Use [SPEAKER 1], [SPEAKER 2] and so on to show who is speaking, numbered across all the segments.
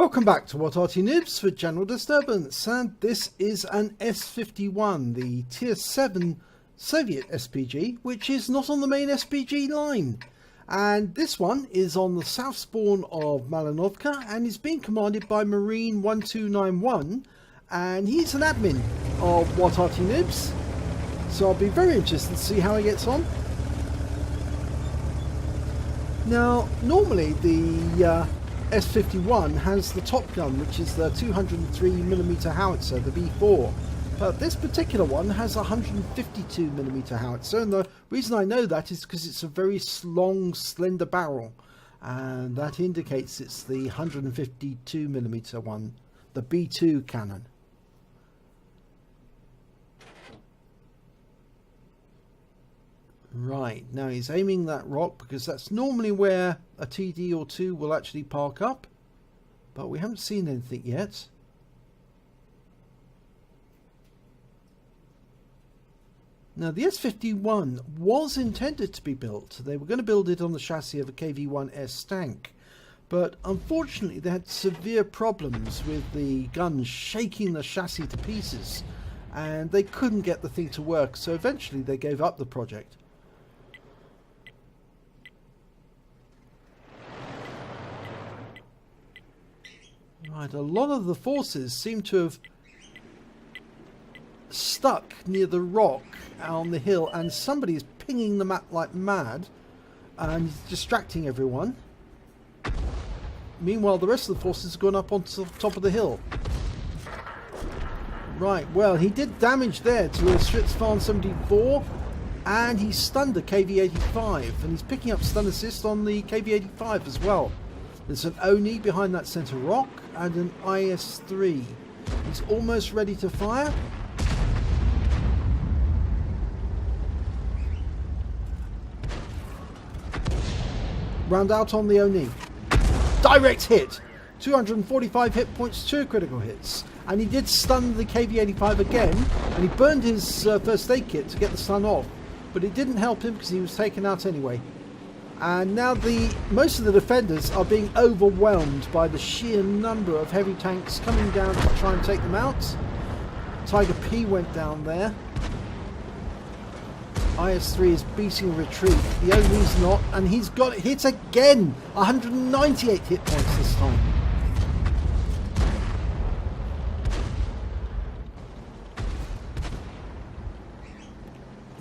[SPEAKER 1] Welcome back to What Arty Noobs for General Disturbance, and this is an S-51, the Tier 7 Soviet SPG, which is not on the main SPG line. And this one is on the south spawn of Malinovka and is being commanded by Marine 1291, and he's an admin of What Arty Noobs, so I'll be very interested to see how he gets on. Now, normally the S-51 has the top gun, which is the 203mm howitzer, the B4, but this particular one has a 152mm howitzer, and the reason I know that is because it's a very long, slender barrel, and that indicates it's the 152mm one, the B2 cannon. Right, now he's aiming that rock because that's normally where a TD or two will actually park up, but we haven't seen anything yet. Now the S-51 was intended to be built. They were going to build it on the chassis of a KV-1S tank, but unfortunately they had severe problems with the gun shaking the chassis to pieces, and they couldn't get the thing to work, so eventually they gave up the project. Right, a lot of the forces seem to have stuck near the rock on the hill, and somebody is pinging the map like mad and distracting everyone. Meanwhile, the rest of the forces have gone up onto the top of the hill. Right, well, he did damage there to a Stritzfarn 74, and he stunned a KV-85, and he's picking up stun assist on the KV-85 as well. There's an Oni behind that centre rock and an IS-3. He's almost ready to fire. Round out on the Oni. Direct hit! 245 hit points, 2 critical hits. And he did stun the KV-85 again, and he burned his first aid kit to get the stun off. But it didn't help him because he was taken out anyway. And now most of the defenders are being overwhelmed by the sheer number of heavy tanks coming down to try and take them out. Tiger P went down there. IS-3 is beating a retreat. The Oni's not, and he's got it hit again. 198 hit points this time.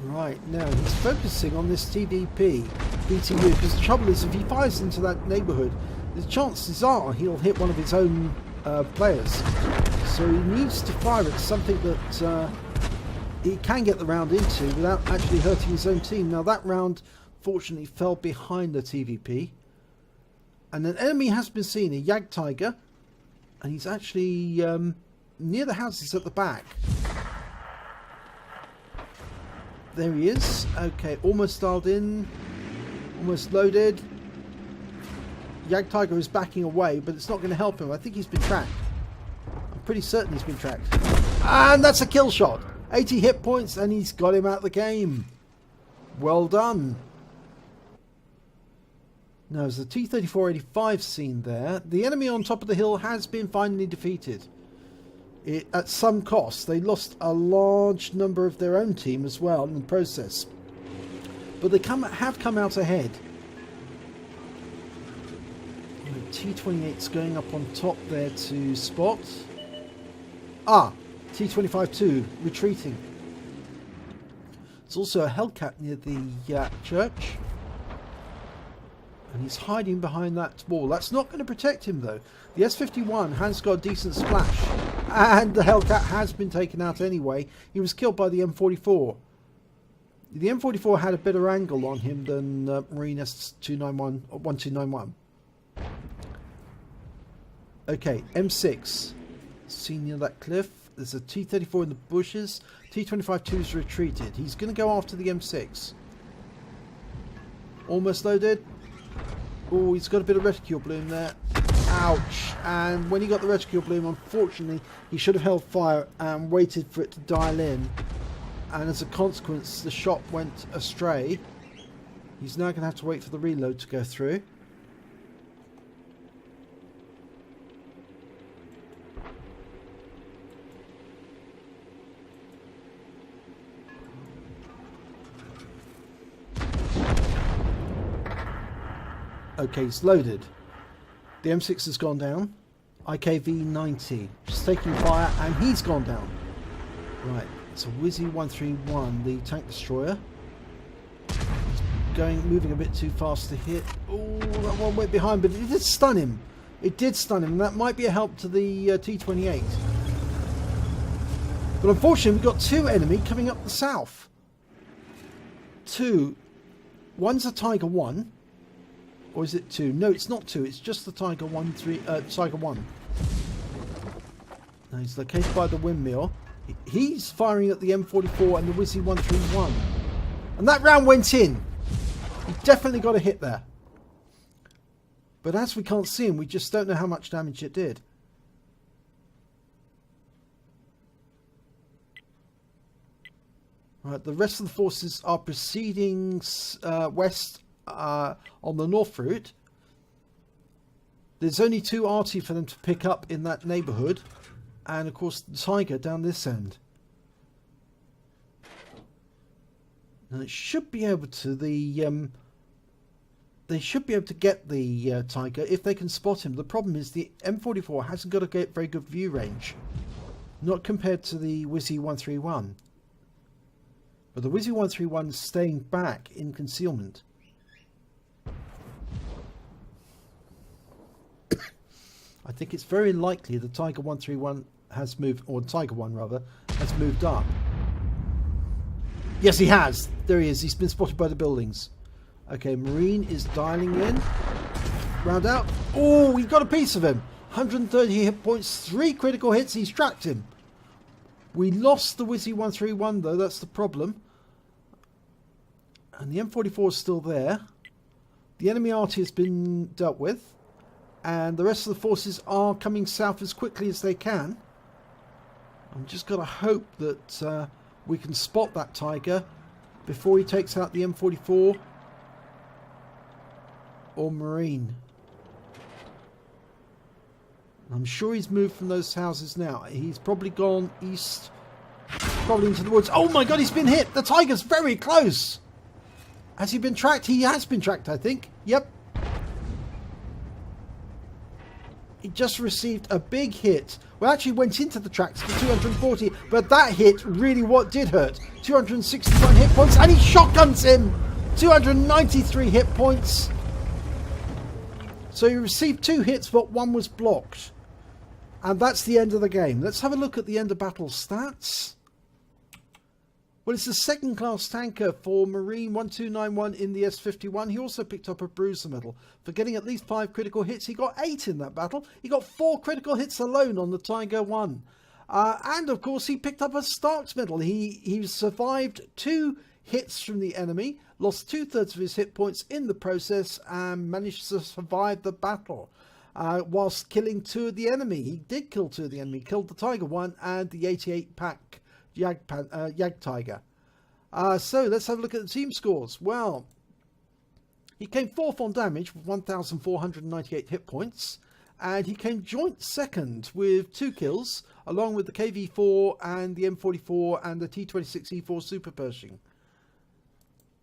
[SPEAKER 1] Right, now he's focusing on this TVP BTU, because the trouble is if he fires into that neighbourhood, the chances are he'll hit one of his own players. So he needs to fire at something that he can get the round into without actually hurting his own team. Now that round fortunately fell behind the TVP, and an enemy has been seen, a Yag Tiger, and he's actually near the houses at the back. There he is. Okay, almost dialed in, almost loaded. Yag Tiger is backing away, but it's not going to help him. I think he's been tracked. I'm pretty certain he's been tracked. And that's a kill shot. 80 hit points, and he's got him out of the game. Well done. Now, there's the T-3485 seen there. The enemy on top of the hill has been finally defeated. At some cost. They lost a large number of their own team as well in the process, but they have come out ahead. T-28's going up on top there to spot. T-25-2 retreating. There's also a Hellcat near the church, and he's hiding behind that wall. That's not going to protect him though. The S-51 has got a decent splash, and the Hellcat has been taken out anyway. He was killed by the M44. The M44 had a better angle on him than Marine S-291 or 1291. Okay, M6 seen near that cliff. There's a T-34 in the bushes. T-25-2's retreated. He's going to go after the M6. Almost loaded. Oh, he's got a bit of reticule bloom there. Ouch. And when he got the reticule bloom, unfortunately, he should have held fire and waited for it to dial in. And as a consequence, the shot went astray. He's now going to have to wait for the reload to go through. Okay, it's loaded. The M6 has gone down. IKV-90 just taking fire, and he's gone down. Right, it's a Wizzy 131, the tank destroyer. It's moving a bit too fast to hit. Oh, that one went behind, but it did stun him. It did stun him, and that might be a help to the T-28. But unfortunately, we've got two enemy coming up the south. Two. One's a Tiger 1. Or is it 2? No, it's not 2. It's just the Tiger 1. Now he's located by the windmill. He's firing at the M44 and the Wizzy 131. And that round went in. He definitely got a hit there. But as we can't see him, we just don't know how much damage it did. Right, the rest of the forces are proceeding west on the north route. There's only 2 Arty for them to pick up in that neighbourhood, and of course the Tiger down this end. And it should be able to they should be able to get the Tiger if they can spot him. The problem is the M44 hasn't got a very good view range, not compared to the Wizzy 131. But the Wizzy 131 is staying back in concealment. I think it's very likely the Tiger 131 has moved, or Tiger 1 rather, has moved up. Yes, he has. There he is. He's been spotted by the buildings. Okay, Marine is dialing in. Round out. Oh, we got a piece of him. 130 hit points, 3 critical hits. He's tracked him. We lost the Wizzy 131 though. That's the problem. And the M44 is still there. The enemy Arty has been dealt with. And the rest of the forces are coming south as quickly as they can. I'm just got to hope that we can spot that Tiger before he takes out the M44 or Marine. I'm sure he's moved from those houses now. He's probably gone east, probably into the woods. Oh my god, he's been hit! The Tiger's very close! Has he been tracked? He has been tracked, I think. Yep. He just received a big hit. Well, actually went into the tracks for 240, but that hit really what did hurt. 261 hit points, and he shotguns him! 293 hit points. So he received 2 hits, but 1 was blocked. And that's the end of the game. Let's have a look at the end of battle stats. Well, it's a second-class tanker for Marine 1291 in the S-51. He also picked up a Bruiser medal for getting at least 5 critical hits. He got 8 in that battle. He got 4 critical hits alone on the Tiger 1. And, of course, he picked up a Stark's medal. He survived 2 hits from the enemy, lost 2/3 of his hit points in the process, and managed to survive the battle. Whilst killing 2 of the enemy. He did kill 2 of the enemy. He killed the Tiger 1 and the 88 pack Jag Tiger. So let's have a look at the team scores. Well, he came 4th on damage with 1,498 hit points, and he came joint 2nd with 2 kills, along with the KV4 and the M44 and the T26E4 Super Pershing.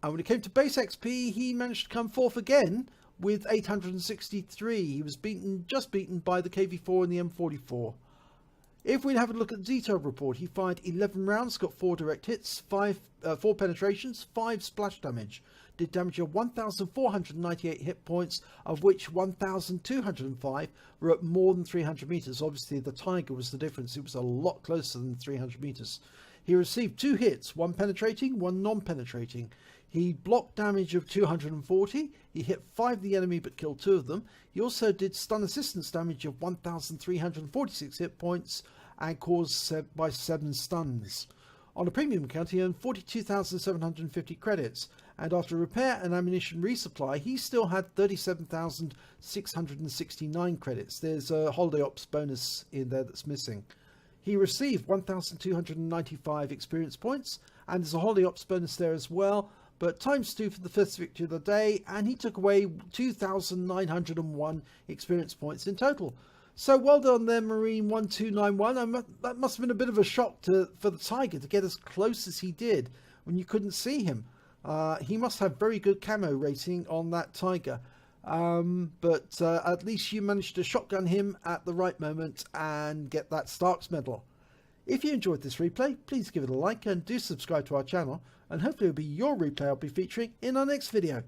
[SPEAKER 1] And when it came to base XP, he managed to come 4th again with 863. He was just beaten by the KV4 and the M44. If we have a look at the detailed report, he fired 11 rounds, got 4 direct hits, 4 penetrations, 5 splash damage. Did damage of 1,498 hit points, of which 1,205 were at more than 300 meters. Obviously, the Tiger was the difference. It was a lot closer than 300 meters. He received 2 hits, 1 penetrating, 1 non-penetrating. He blocked damage of 240. He hit 5 of the enemy but killed 2 of them. He also did stun assistance damage of 1,346 hit points and caused by 7 stuns. On a premium account, he earned 42,750 credits. And after repair and ammunition resupply, he still had 37,669 credits. There's a holiday ops bonus in there that's missing. He received 1,295 experience points, and there's a holiday ops bonus there as well, but ×2 for the first victory of the day, and he took away 2,901 experience points in total. So well done there, Marine 1291. That must have been a bit of a shock for the Tiger to get as close as he did when you couldn't see him. He must have very good camo rating on that Tiger. but at least you managed to shotgun him at the right moment and get that Starks medal. If you enjoyed this replay, please give it a like and do subscribe to our channel, and hopefully it'll be your replay I'll be featuring in our next video.